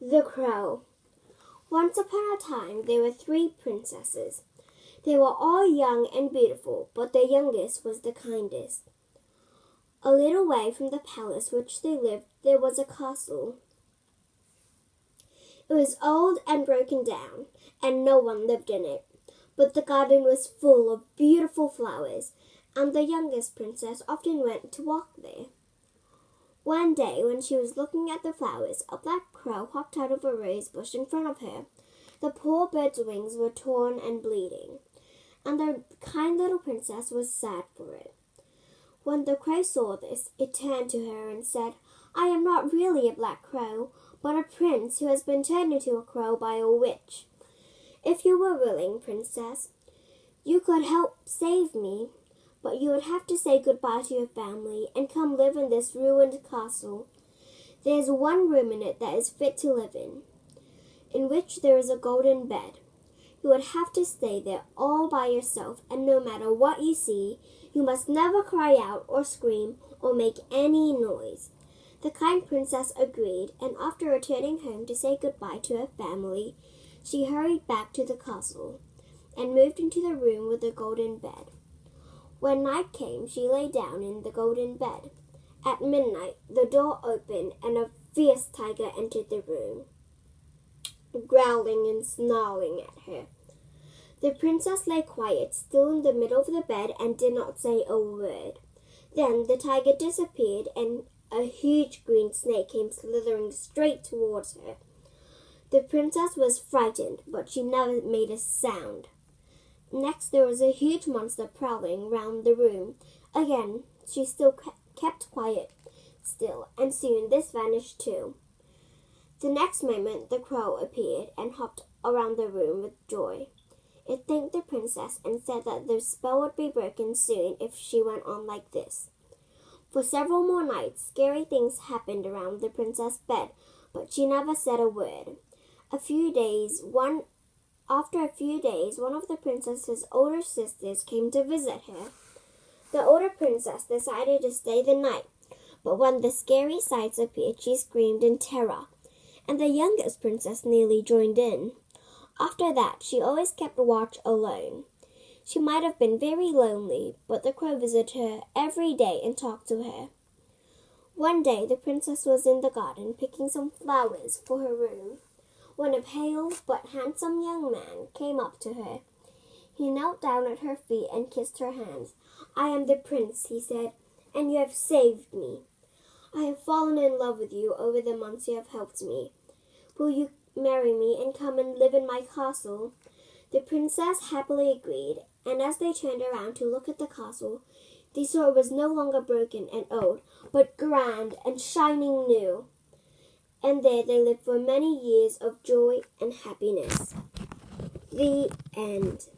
The Crow. Once upon a time there were 3 princesses. They were all young and beautiful, but the youngest was the kindest. A little way from the palace which they lived there was a castle. It was old and broken down, and no one lived in it, but the garden was full of beautiful flowers, and the youngest princess often went to walk there. One day, when she was looking at the flowers, a black crow hopped out of a rose bush in front of her. The poor bird's wings were torn and bleeding, and the kind little princess was sad for it. When the crow saw this, it turned to her and said, "I am not really a black crow, but a prince who has been turned into a crow by a witch. If you were willing, princess, you could help save me. But you would have to say goodbye to your family and come live in this ruined castle. There's one room in it that is fit to live in which there is a golden bed. You would have to stay there all by yourself, and no matter what you see, you must never cry out or scream or make any noise." The kind princess agreed, and after returning home to say goodbye to her family, she hurried back to the castle and moved into the room with the golden bed. When night came, she lay down in the golden bed. At midnight, the door opened, and a fierce tiger entered the room, growling and snarling at her. The princess lay quiet, still in the middle of the bed, and did not say a word. Then the tiger disappeared, and a huge green snake came slithering straight towards her. The princess was frightened, but she never made a sound. Next, there was a huge monster prowling round the room. Again, she still kept quiet still, and soon this vanished too. The next moment, the crow appeared and hopped around the room with joy. It thanked the princess and said that the spell would be broken soon if she went on like this. For several more nights, scary things happened around the princess' bed, but she never said a word. After a few days, one of the princess's older sisters came to visit her. The older princess decided to stay the night, but when the scary sights appeared, she screamed in terror, and the youngest princess nearly joined in. After that, she always kept watch alone. She might have been very lonely, but the crow visited her every day and talked to her. One day, the princess was in the garden picking some flowers for her room, when a pale but handsome young man came up to her. He knelt down at her feet and kissed her hands. "I am the prince," he said, "and you have saved me. I have fallen in love with you over the months you have helped me. Will you marry me and come and live in my castle?" The princess happily agreed, and as they turned around to look at the castle, they saw it was no longer broken and old, but grand and shining new. And there they lived for many years of joy and happiness. The end.